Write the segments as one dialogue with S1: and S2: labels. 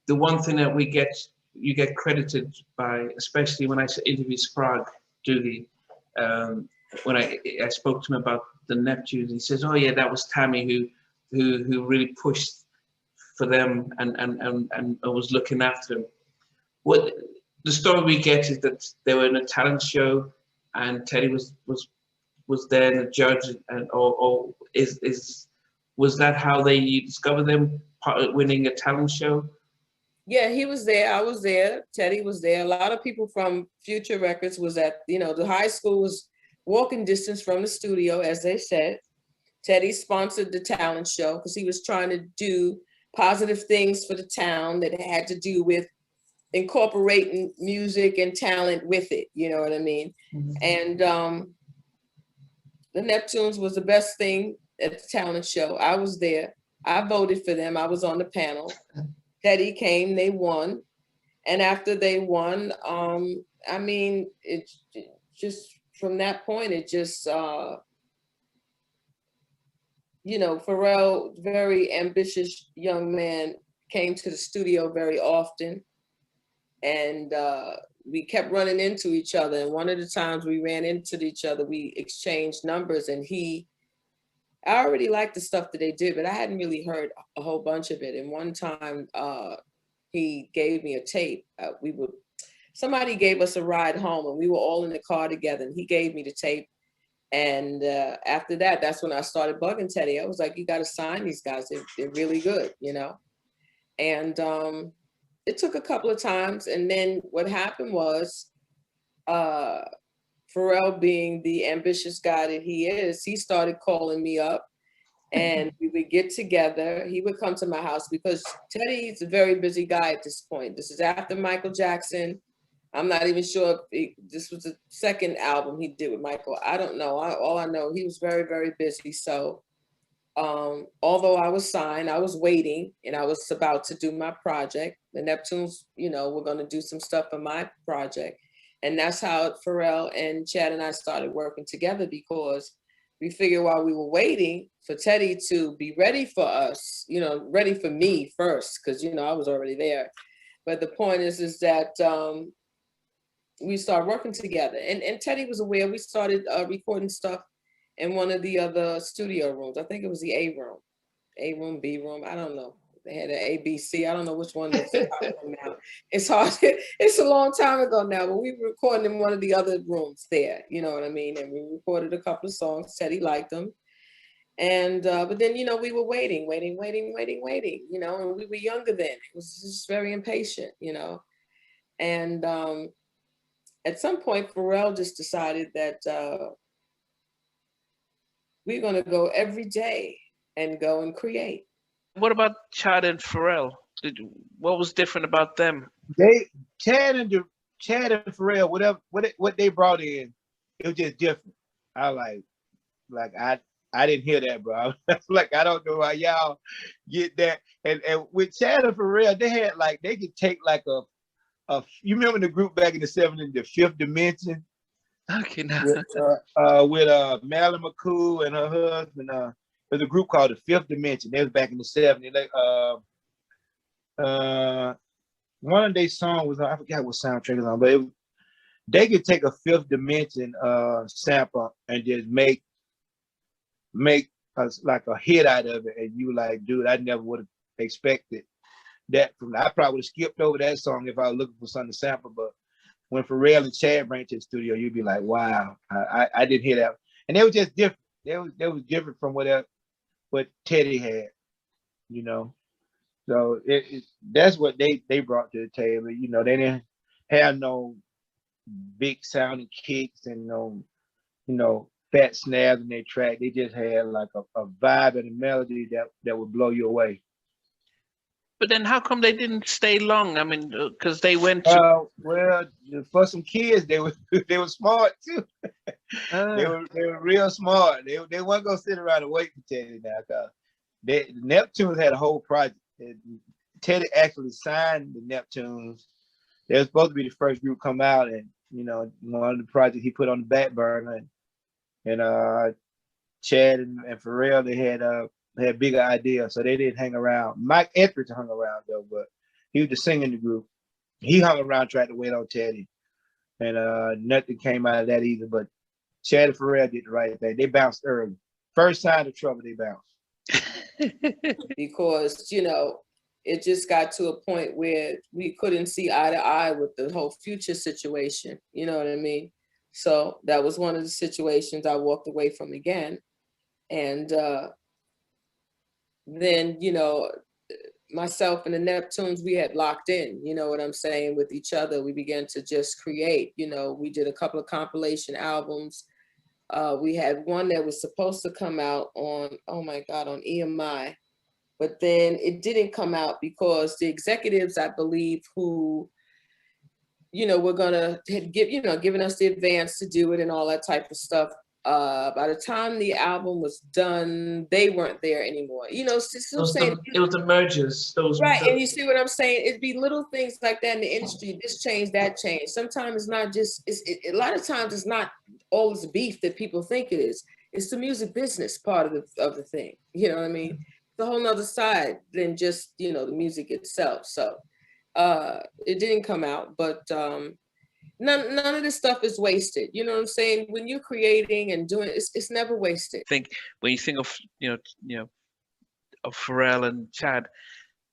S1: the one thing that you get credited by, especially when I interviewed Sprague Dooley, when I spoke to him about the Neptunes, he says, "Oh yeah, that was Tammy who really pushed for them and was looking after them." What the story we get is that they were in a talent show, and Teddy was there and the judge, and or was that how you discovered them, winning a talent show?
S2: Yeah, he was there. I was there. Teddy was there. A lot of people from Future Records was at, the high school was walking distance from the studio, as they said. Teddy sponsored the talent show because he was trying to do positive things for the town that had to do with incorporating music and talent with it. You know what I mean? Mm-hmm. And the Neptunes was the best thing at the talent show. I was there. I voted for them. I was on the panel. Teddy came, they won. And after they won, I mean, it just, from that point, it just, Pharrell, very ambitious young man, came to the studio very often. And we kept running into each other. And one of the times we ran into each other, we exchanged numbers, and I already liked the stuff that they did, but I hadn't really heard a whole bunch of it. And one time he gave me a tape. Somebody gave us a ride home, and we were all in the car together, and he gave me the tape. And after that, that's when I started bugging Teddy. I was like, you got to sign these guys. They're really good, And it took a couple of times. And then what happened was, Pharrell, being the ambitious guy that he is, he started calling me up, and we would get together. He would come to my house because Teddy's a very busy guy at this point. This is after Michael Jackson. I'm not even sure if this was the second album he did with Michael. I don't know. All I know, he was very, very busy. So although I was signed, I was waiting, and I was about to do my project. The Neptunes, were going to do some stuff for my project. And that's how Pharrell and Chad and I started working together, because we figured while we were waiting for Teddy to be ready for us, ready for me first, because, I was already there. But the point is that we started working together. And Teddy was aware. We started recording stuff in one of the other studio rooms. I think it was the A room, B room. I don't know. They had an ABC. I don't know which one is now. It's hard. It's a long time ago now, but we were recording in one of the other rooms there. You know what I mean? And we recorded a couple of songs. Teddy liked them. And, but then, we were waiting, and we were younger then. It was just very impatient, And at some point, Pharrell just decided that we're going to go every day and go and create.
S1: What about Chad and Pharrell? What was different about them?
S3: Chad and Pharrell, what they brought in, it was just different. I didn't hear that, bro. Like, I don't know how y'all get that. And with Chad and Pharrell, they had they could take you remember the group back in the 70s, the Fifth Dimension?
S1: Okay, now.
S3: With Marilyn McCool and her husband. There's a group called the Fifth Dimension. They was back in the 70s. One of their songs was, I forgot what soundtrack it was on, but they could take a Fifth Dimension sample and just make a hit out of it. And you like, dude, I never would have expected that from. I probably would have skipped over that song if I was looking for something to sample. But when Pharrell and Chad bring to the studio, you'd be like, wow, I didn't hear that. And they were just different. They was different from what Teddy had, So that's what they brought to the table. They didn't have no big sounding kicks and no fat snares in their track. They just had like a vibe and a melody that would blow you away.
S1: But then how come they didn't stay long? I mean, because they went to...
S3: well, for some kids, they were smart too. They were real smart. They weren't gonna sit around and wait for Teddy now, because the Neptunes had a whole project. Teddy actually signed the Neptunes. They were supposed to be the first group come out, and one of the projects he put on the back burner. And Chad and Pharrell, they had bigger ideas, so they didn't hang around. Mike Etheridge hung around though, but He was the singer in the group. He hung around, tried to wait on Teddy, and nothing came out of that either. But Chad and Pharrell did the right thing. They bounced early. First sign of trouble, they bounced.
S2: Because, you know, it just got to a point where we couldn't see eye to eye with the whole Future situation. You know what I mean? So that was one of the situations I walked away from again. And then, you know, myself and the Neptunes, we had locked in, you know what I'm saying, with each other. We began to just create, you know, we did a couple of compilation albums. We had one that was supposed to come out on, oh my God, on EMI. But then it didn't come out because the executives, I believe, who, you know, were gonna give, you know, giving us the advance to do it and all that type of stuff. By the time the album was done, they weren't there anymore. You know, still saying
S1: it was the mergers.
S2: Right, and you see what I'm saying? It'd be little things like that in the industry. This changed, that changed. Sometimes it's not just. A lot of times it's not always beef that people think it is. It's the music business part of the thing. You know what I mean? It's a whole nother side than just, you know, the music itself. So it didn't come out, but none of this stuff is wasted. You know what I'm saying? When you're creating and doing, it's never wasted.
S1: I think when you think of of Pharrell and Chad,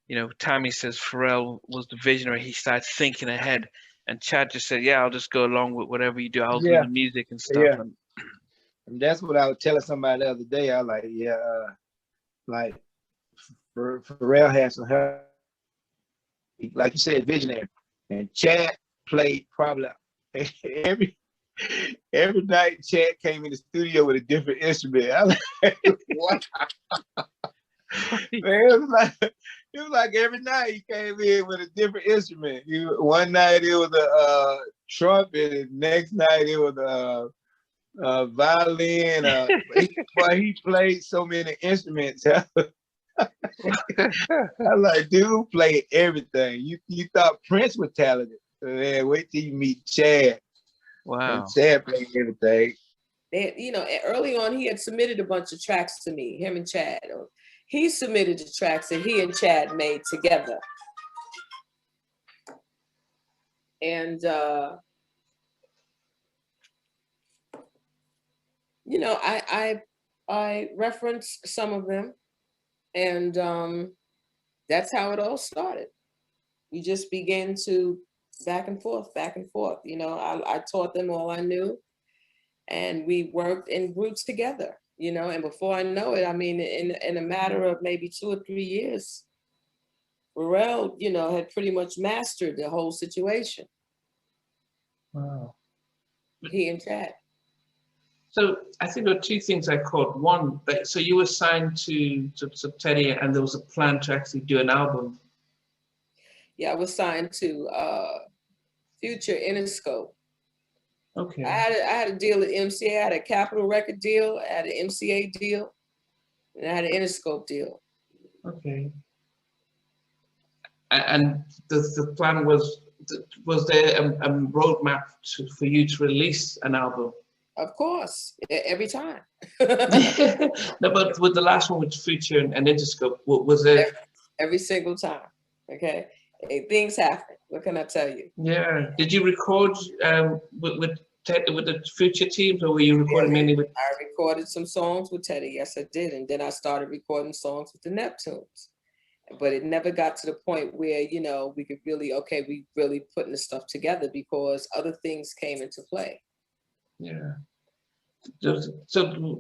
S1: you know, Tammy says Pharrell was the visionary. He started thinking ahead, and Chad just said, "Yeah, I'll just go along with whatever you do. I'll do the music and stuff."
S3: Yeah. And that's what I was telling somebody the other day. I was like, yeah, like Pharrell has some help, like you said, visionary, and Chad played probably every night. Chad came in the studio with a different instrument. I was like, what? Man, it was like every night he came in with a different instrument. One night it was a trumpet, and next night it was a violin. He played so many instruments. I was like, dude played everything. You thought Prince was talented. Man, wait till you meet Chad.
S1: Wow.
S3: And Chad played everything.
S2: You know, early on, he had submitted a bunch of tracks to me, him and Chad. He submitted the tracks that he and Chad made together. And, you know, I referenced some of them, and that's how it all started. We just began to back and forth. You know, I taught them all I knew, and we worked and grew together, you know, and before I know it, I mean, in a matter of maybe 2 or 3 years, Pharrell, you know, had pretty much mastered the whole situation.
S1: Wow.
S2: He and Chad.
S1: So I think there are 2 things I caught. One, so you were signed to Teddy, and there was a plan to actually do an album. Yeah,
S2: I was signed to Future Interscope.
S1: Okay.
S2: I had a deal at MCA. I had a Capitol record deal, I had an MCA deal, and I had an Interscope deal.
S1: Okay. And the plan was there a roadmap for you to release an album?
S2: Of course, every time.
S1: No, but with the last one with Future and Interscope, was there?
S2: Every single time, okay? Things happen. What can I tell you?
S1: Yeah. Did you record with the Future teams, or were you recording mainly with?
S2: I recorded some songs with Teddy. Yes, I did, and then I started recording songs with the Neptunes. But it never got to the point where, you know, we could really, we really putting the stuff together because other things came into play.
S1: Yeah. So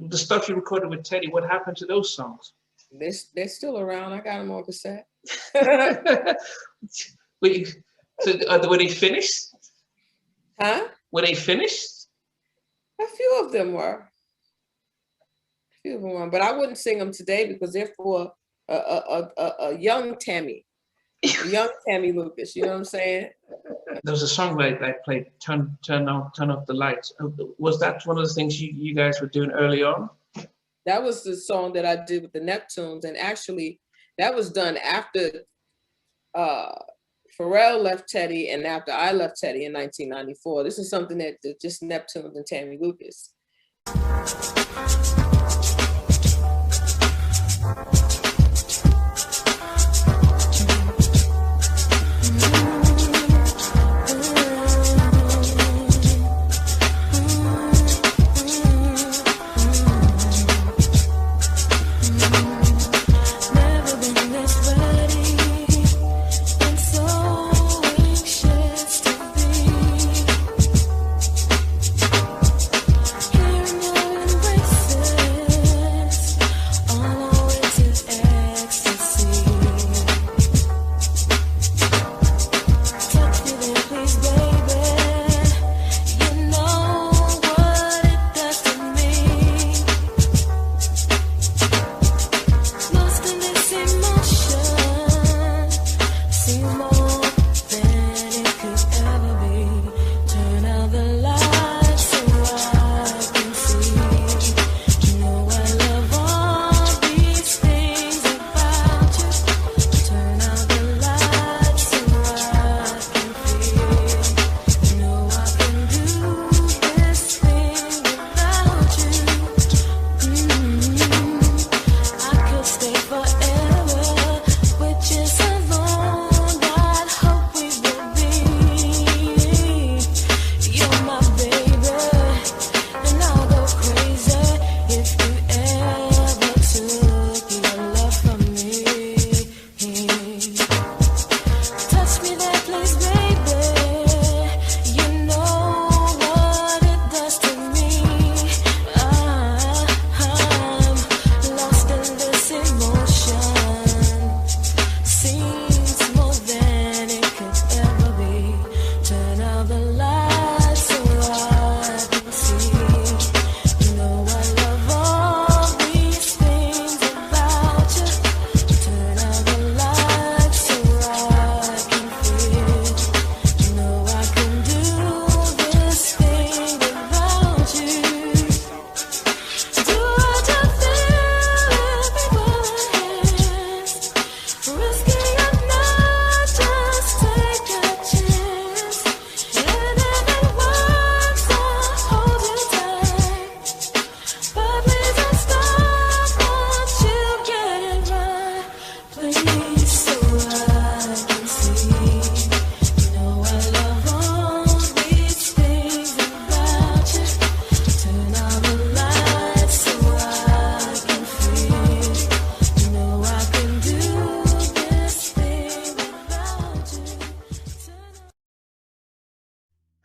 S1: the stuff you recorded with Teddy, what happened to those songs?
S2: They're still around. I got them on cassette.
S1: So were they finished?
S2: Huh?
S1: Were they finished?
S2: A few of them were. But I wouldn't sing them today because they're for a young Tammy. Young Tammy Lucas, you know what I'm saying?
S1: There was a song I played, Turn Off the Lights. Was that one of the things you guys were doing early on?
S2: That was the song that I did with the Neptunes, and actually that was done after Pharrell left Teddy and after I left Teddy in 1994. This is something that just Neptunes and Tammy Lucas.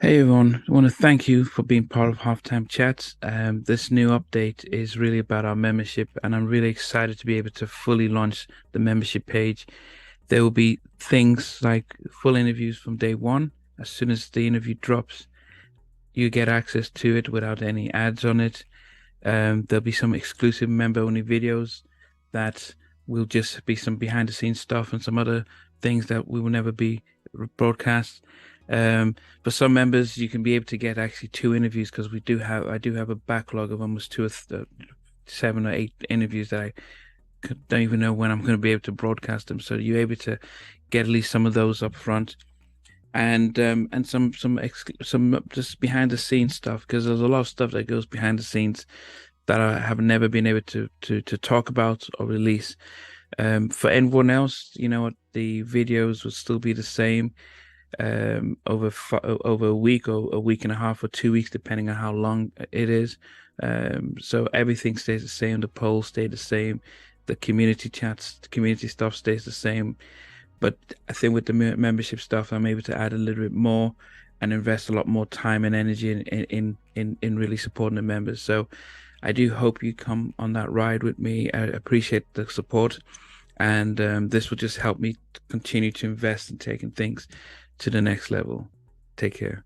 S1: Hey everyone, I want to thank you for being part of Halftime Chats. This new update is really about our membership, and I'm really excited to be able to fully launch the membership page. There will be things like full interviews from day one. As soon as the interview drops, you get access to it without any ads on it. There'll be some exclusive member-only videos that will just be some behind-the-scenes stuff and some other things that we will never be broadcast. For some members, you can be able to get actually 2 interviews, because I do have a backlog of almost 7 or 8 interviews that I don't even know when I'm going to be able to broadcast them. So you're able to get at least some of those up front, and some just behind the scenes stuff, because there's a lot of stuff that goes behind the scenes that I have never been able to talk about or release. For everyone else, you know what, the videos will still be the same. Over a week or a week and a half or 2 weeks, depending on how long it is. So everything stays the same. The polls stay the same. The community chats, the community stuff stays the same. But I think with the membership stuff, I'm able to add a little bit more and invest a lot more time and energy in really supporting the members. So I do hope you come on that ride with me. I appreciate the support, and this will just help me continue to invest in taking things to the next level. Take care.